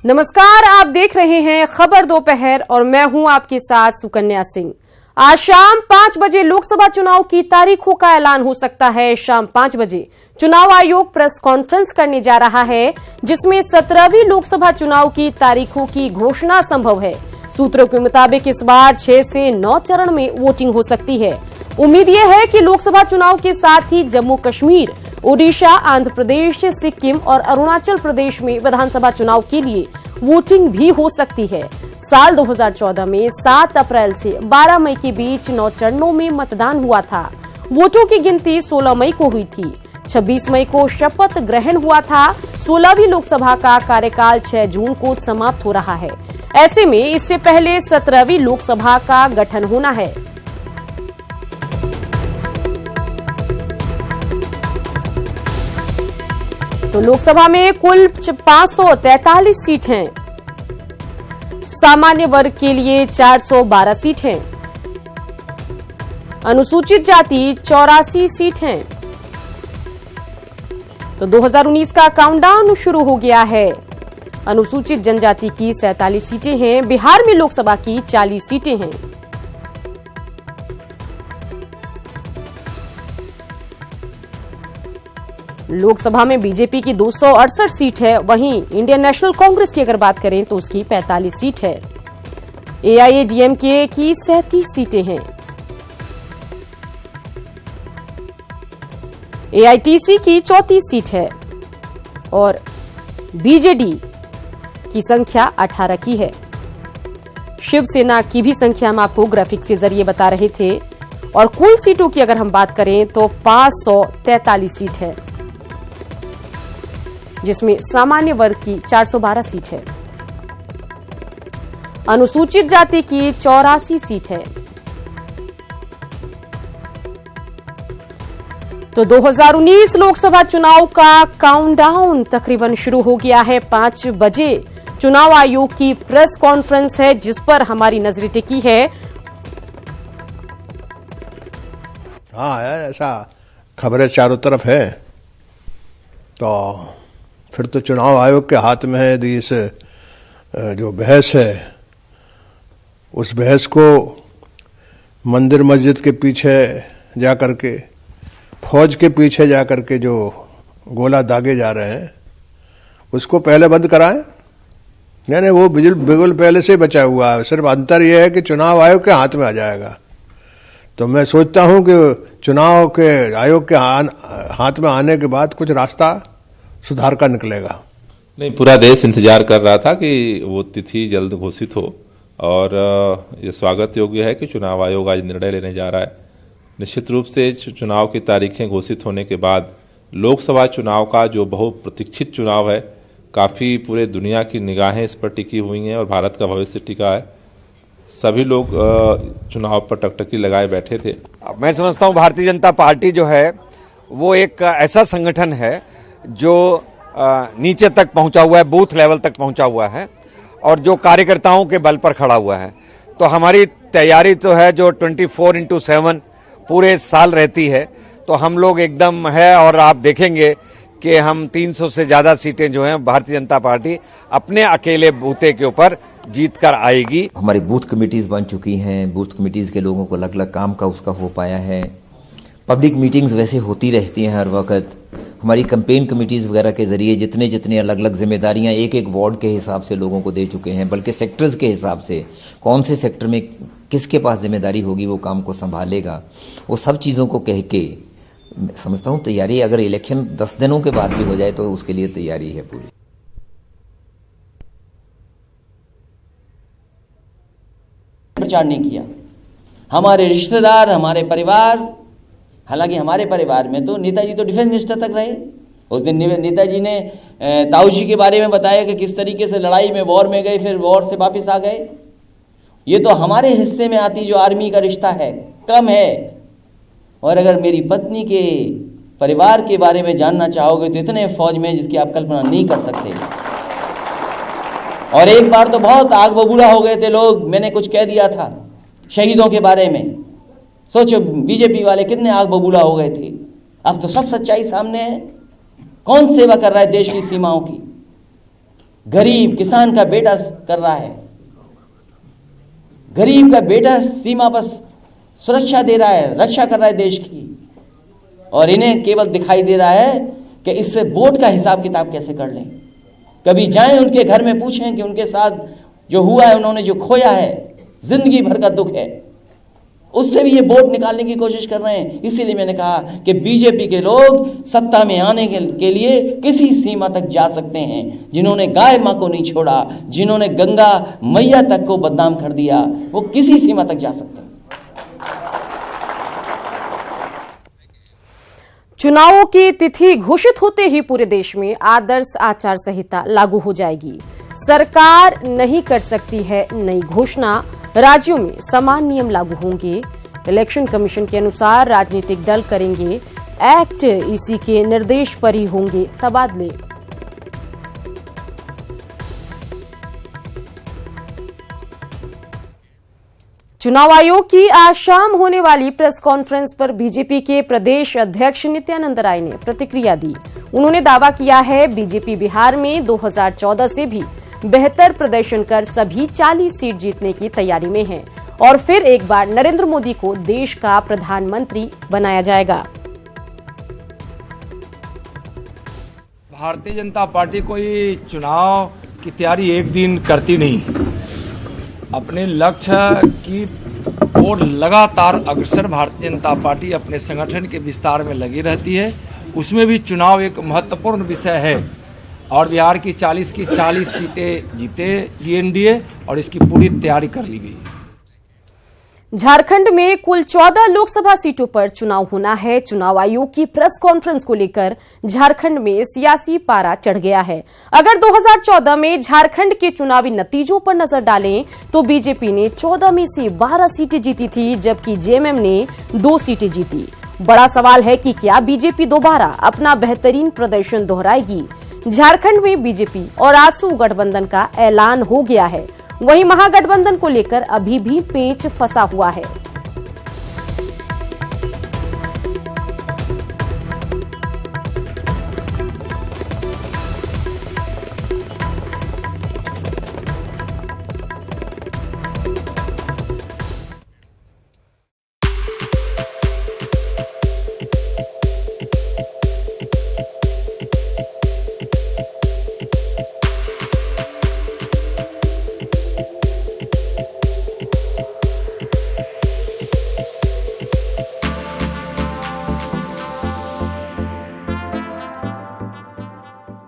नमस्कार, आप देख रहे हैं खबर दोपहर और मैं हूं आपके साथ सुकन्या सिंह। आज शाम 5 बजे लोकसभा चुनाव की तारीखों का ऐलान हो सकता है। शाम 5 बजे चुनाव आयोग प्रेस कॉन्फ्रेंस करने जा रहा है, जिसमें 17वीं लोकसभा चुनाव की तारीखों की घोषणा संभव है। सूत्रों के मुताबिक इस बार 6 से 9 चरण में वोटिंग हो सकती है। उम्मीद यह है कि लोकसभा चुनाव के साथ ही जम्मू कश्मीर, ओडिशा, आंध्र प्रदेश, सिक्किम और अरुणाचल प्रदेश में विधानसभा चुनाव के लिए वोटिंग भी हो सकती है। साल 2014 में 7 अप्रैल से 12 मई के बीच 9 चरणों में मतदान हुआ था। वोटों की गिनती 16 मई को हुई थी। 26 मई को शपथ ग्रहण हुआ था। 16वीं लोकसभा का कार्यकाल 6 जून को समाप्त हो रहा है। ऐसे में इससे पहले 17वीं लोकसभा का गठन होना है। तो लोकसभा में कुल 543 सीट हैं। सामान्य वर्ग के लिए 412 सीट हैं। अनुसूचित जाति 84 सीट हैं। तो 2019 का काउंटडाउन शुरू हो गया है। अनुसूचित जनजाति की 47 सीटें हैं। बिहार में लोकसभा की 40 सीटें हैं। लोकसभा में बीजेपी की 268 सीट है। वहीं इंडियन नेशनल कांग्रेस की अगर बात करें तो उसकी 45 सीट है। एआईएडीएमके की 37 सीटें हैं। एआईटीसी की 34 सीट है और बीजेडी की संख्या 18 की है। शिवसेना की भी संख्या हम आपको ग्राफिक्स के जरिए बता रहे थे। और कुल सीटों की अगर हम बात करें तो 543 सीट है, जिसमें सामान्य वर्ग की 412 सीट है। अनुसूचित जाति की 84 सीट है। तो 2019 लोकसभा चुनाव का काउंटडाउन तकरीबन शुरू हो गया है। 5 बजे चुनाव आयोग की प्रेस कॉन्फ्रेंस है, जिस पर हमारी नजरें टिकी है। हाँ यार, ऐसा खबरें चारों तरफ है, तो फिर तो चुनाव आयोग के हाथ में है। इस जो बहस है, उस बहस को मंदिर मस्जिद के पीछे जा करके, फौज के पीछे जा करके जो गोला दागे जा रहे हैं, उसको पहले बंद कराएं। यानी वो बिल्कुल पहले से बचा हुआ है। सिर्फ अंतर यह है कि चुनाव आयोग के हाथ में आ जाएगा। तो मैं सोचता हूं कि चुनाव के आयोग के हाथ में आने के बाद कुछ रास्ता सुधार का निकलेगा। नहीं, पूरा देश इंतजार कर रहा था कि वो तिथि जल्द घोषित हो और ये स्वागत योग्य है कि चुनाव आयोग आज निर्णय लेने जा रहा है। निश्चित रूप से चुनाव की तारीखें घोषित होने के बाद लोकसभा चुनाव का जो बहुप्रतीक्षित चुनाव है, काफ़ी पूरे दुनिया की निगाहें इस पर टिकी हुई हैं और भारत का भविष्य टिका है। सभी लोग चुनाव पर टकटकी लगाए बैठे थे। मैं समझता हूं भारतीय जनता पार्टी जो है वो एक ऐसा संगठन है जो नीचे तक पहुंचा हुआ है, बूथ लेवल तक पहुंचा हुआ है और जो कार्यकर्ताओं के बल पर खड़ा हुआ है। तो हमारी तैयारी तो है जो 24/7 पूरे साल रहती है। तो हम लोग एकदम है और आप देखेंगे कि हम 300 से ज्यादा सीटें जो हैं भारतीय जनता पार्टी अपने अकेले बूथे के ऊपर जीत कर आएगी। हमारी बूथ कमेटीज बन चुकी हैं। बूथ कमेटीज के लोगों को अलग अलग काम का उसका हो पाया है। पब्लिक मीटिंग्स वैसे होती रहती हैं हर वक्त। हमारी कैंपेन कमेटीज वगैरह के जरिए जितने अलग अलग जिम्मेदारियां एक एक वार्ड के हिसाब से लोगों को दे चुके हैं, बल्कि सेक्टर्स के हिसाब से कौन से सेक्टर में किसके पास जिम्मेदारी होगी वो काम को संभालेगा, वो सब चीज़ों को कह के समझता हूँ तैयारी अगर इलेक्शन 10 दिनों के बाद भी हो जाए तो उसके लिए तैयारी है पूरी। प्रचार नहीं किया। हमारे रिश्तेदार, हमारे परिवार, हालांकि हमारे परिवार में तो नेताजी तो डिफेंस मिनिस्टर तक रहे। उस दिन नेताजी ने ताऊ जी के बारे में बताया कि किस तरीके से लड़ाई में वॉर में गए, फिर वॉर से वापस आ गए। ये तो हमारे हिस्से में आती जो आर्मी का रिश्ता है कम है। और अगर मेरी पत्नी के परिवार के बारे में जानना चाहोगे तो इतने फौज में जिसकी आप कल्पना नहीं कर सकते। और एक बार तो बहुत आग बबूला हो गए थे लोग, मैंने कुछ कह दिया था शहीदों के बारे में। सोचो बीजेपी वाले कितने आग बबूला हो गए थे। अब तो सब सच्चाई सामने है। कौन सेवा कर रहा है देश की सीमाओं की? गरीब किसान का बेटा कर रहा है। गरीब का बेटा सीमा पर सुरक्षा दे रहा है, रक्षा कर रहा है देश की, और इन्हें केवल दिखाई दे रहा है कि इससे वोट का हिसाब किताब कैसे कर लें। कभी जाएं उनके घर में, पूछें कि उनके साथ जो हुआ है, उन्होंने जो खोया है, जिंदगी भर का दुख है, उससे भी ये वोट निकालने की कोशिश कर रहे हैं। इसीलिए मैंने कहा कि बीजेपी के लोग सत्ता में आने के लिए किसी सीमा तक जा सकते हैं। जिन्होंने गाय मां को नहीं छोड़ा, जिन्होंने गंगा मैया तक को बदनाम कर दिया, वो किसी सीमा तक जा सकते हैं। चुनावों की तिथि घोषित होते ही पूरे देश में आदर्श आचार संहिता लागू हो जाएगी। सरकार नहीं कर सकती है नई घोषणा, राज्यों में समान नियम लागू होंगे। इलेक्शन कमीशन के अनुसार राजनीतिक दल करेंगे एक्ट, इसी के निर्देश पर ही होंगे तबादले। चुनाव आयोग की आज शाम होने वाली प्रेस कॉन्फ्रेंस पर बीजेपी के प्रदेश अध्यक्ष नित्यानंद राय ने प्रतिक्रिया दी। उन्होंने दावा किया है बीजेपी बिहार में 2014 से भी बेहतर प्रदर्शन कर सभी 40 सीट जीतने की तैयारी में है और फिर एक बार नरेंद्र मोदी को देश का प्रधानमंत्री बनाया जाएगा। भारतीय जनता पार्टी कोई चुनाव की तैयारी एक दिन करती नहीं, अपने लक्ष्य की ओर लगातार अग्रसर भारतीय जनता पार्टी अपने संगठन के विस्तार में लगी रहती है। उसमें भी चुनाव एक महत्वपूर्ण विषय है और बिहार की 40 की 40 सीटें जीते एनडीए और इसकी पूरी तैयारी कर ली गई। झारखंड में कुल 14 लोकसभा सीटों पर चुनाव होना है। चुनाव आयोग की प्रेस कॉन्फ्रेंस को लेकर झारखंड में सियासी पारा चढ़ गया है। अगर 2014 में झारखंड के चुनावी नतीजों पर नजर डालें तो बीजेपी ने 14 में से 12 सीटें जीती थी, जबकि जेएमएम ने 2 सीटें जीती। बड़ा सवाल है कि क्या बीजेपी दोबारा अपना बेहतरीन प्रदर्शन दोहराएगी। झारखंड में बीजेपी और आसू गठबंधन का ऐलान हो गया है, वहीं महागठबंधन को लेकर अभी भी पेच फंसा हुआ है।